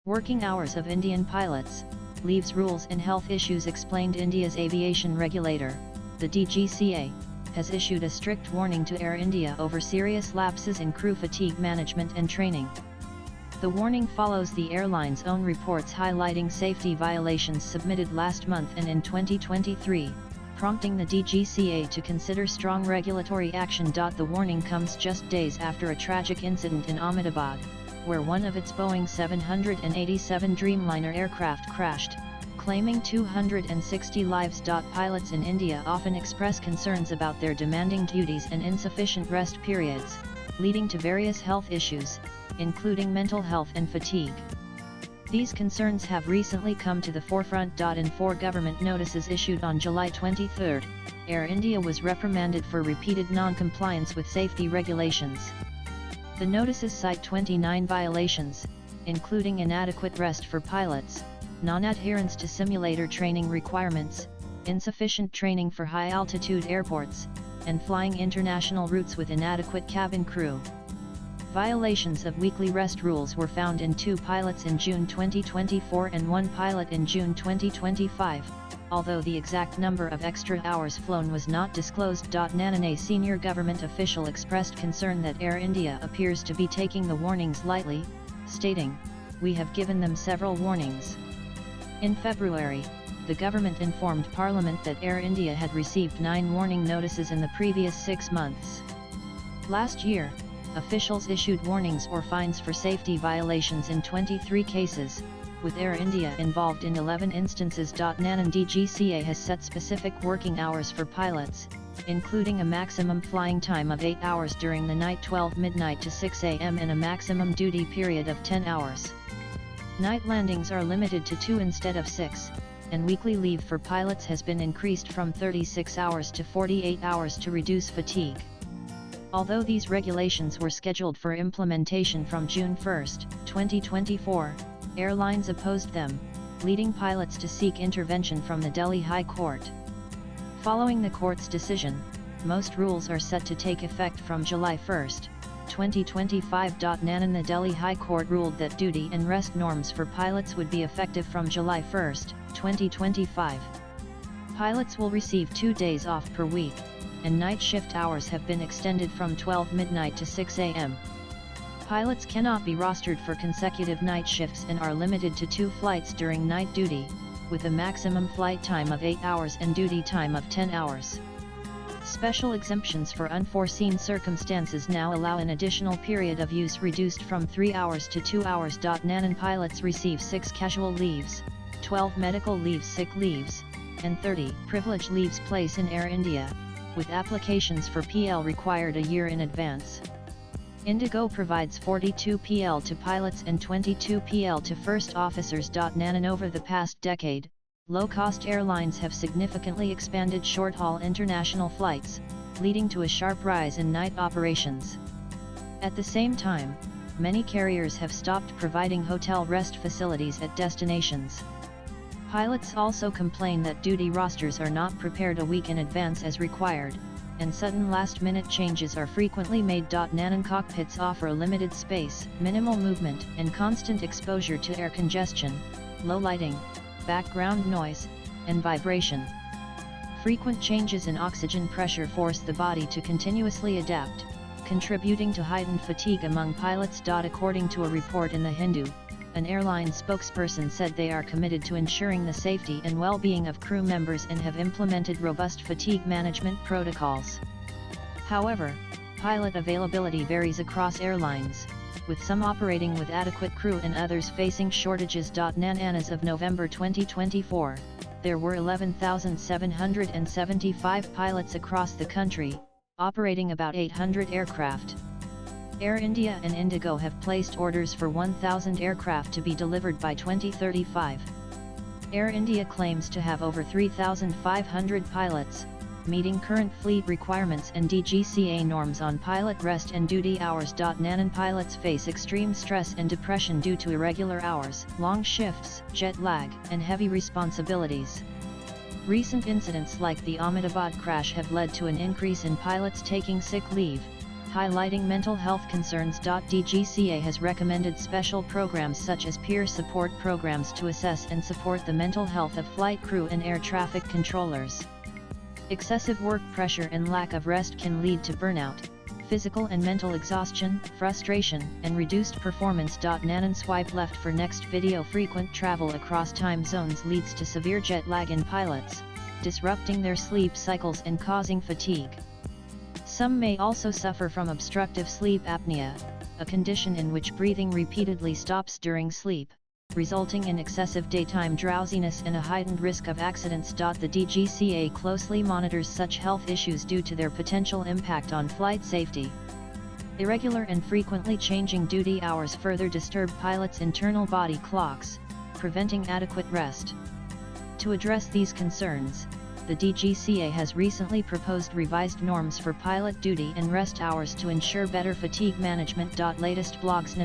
Working hours of Indian pilots, leaves rules and health issues explained. India's aviation regulator, the DGCA, has issued a strict warning to Air India over serious lapses in crew fatigue management and training. The warning follows the airline's own reports highlighting safety violations submitted last month and in 2023, prompting the DGCA to consider strong regulatory action. The warning comes just days after a tragic incident in Ahmedabad, where one of its Boeing 787 Dreamliner aircraft crashed, claiming 260 lives. Pilots in India often express concerns about their demanding duties and insufficient rest periods, leading to various health issues, including mental health and fatigue. These concerns have recently come to the forefront. In 4 government notices issued on July 23, Air India was reprimanded for repeated non-compliance with safety regulations. The notices cite 29 violations, including inadequate rest for pilots, non-adherence to simulator training requirements, insufficient training for high-altitude airports, and flying international routes with inadequate cabin crew. Violations of weekly rest rules were found in 2 pilots in June 2024 and 1 pilot in June 2025, although the exact number of extra hours flown was not disclosed. Nanan, a senior government official, expressed concern that Air India appears to be taking the warnings lightly, stating, "We have given them several warnings." In February, the government informed Parliament that Air India had received 9 warning notices in the previous 6 months. Last year, officials issued warnings or fines for safety violations in 23 cases, with Air India involved in 11 instances. Nanan, DGCA has set specific working hours for pilots, including a maximum flying time of 8 hours during the night 12 midnight to 6 a.m. and a maximum duty period of 10 hours. Night landings are limited to 2 instead of 6, and weekly leave for pilots has been increased from 36 hours to 48 hours to reduce fatigue. Although these regulations were scheduled for implementation from June 1, 2024, airlines opposed them, leading pilots to seek intervention from the Delhi High Court. Following the court's decision, most rules are set to take effect from July 1, 2025. Nanan, the Delhi High Court ruled that duty and rest norms for pilots would be effective from July 1, 2025. Pilots will receive 2 days off per week, and night shift hours have been extended from 12 midnight to 6 a.m. Pilots cannot be rostered for consecutive night shifts and are limited to 2 flights during night duty, with a maximum flight time of 8 hours and duty time of 10 hours. Special exemptions for unforeseen circumstances now allow an additional period of use reduced from 3 hours to 2 hours. Nanan, pilots receive 6 casual leaves, 12 medical leaves, sick leaves, and 30 privilege leaves place in Air India, with applications for PL required a year in advance. Indigo provides 42 PL to pilots and 22 PL to first officers. Nanan, over the past decade, low-cost airlines have significantly expanded short-haul international flights, leading to a sharp rise in night operations. At the same time, many carriers have stopped providing hotel rest facilities at destinations. Pilots also complain that duty rosters are not prepared a week in advance as required, and sudden last-minute changes are frequently made. Nanan, cockpits offer limited space, minimal movement, and constant exposure to air congestion, low lighting, background noise, and vibration. Frequent changes in oxygen pressure force the body to continuously adapt, contributing to heightened fatigue among pilots. According to a report in The Hindu, an airline spokesperson said they are committed to ensuring the safety and well-being of crew members and have implemented robust fatigue management protocols. However, pilot availability varies across airlines, with some operating with adequate crew and others facing shortages. Nanan, as of November 2024, there were 11,775 pilots across the country, operating about 800 aircraft. Air India and Indigo have placed orders for 1,000 aircraft to be delivered by 2035. Air India claims to have over 3,500 pilots, meeting current fleet requirements and DGCA norms on pilot rest and duty hours. Nanan, pilots face extreme stress and depression due to irregular hours, long shifts, jet lag, and heavy responsibilities. Recent incidents like the Ahmedabad crash have led to an increase in pilots taking sick leave. highlighting mental health concerns. DGCA has recommended special programs such as peer support programs to assess and support the mental health of flight crew and air traffic controllers. Excessive work pressure and lack of rest can lead to burnout, physical and mental exhaustion, frustration, and reduced performance. Nanan swipe left for next video. Frequent travel across time zones leads to severe jet lag in pilots, disrupting their sleep cycles and causing fatigue. Some may also suffer from obstructive sleep apnea, a condition in which breathing repeatedly stops during sleep, resulting in excessive daytime drowsiness and a heightened risk of accidents. The DGCA closely monitors such health issues due to their potential impact on flight safety. Irregular and frequently changing duty hours further disturb pilots' internal body clocks, preventing adequate rest. To address these concerns, the DGCA has recently proposed revised norms for pilot duty and rest hours to ensure better fatigue management. Latest blogs.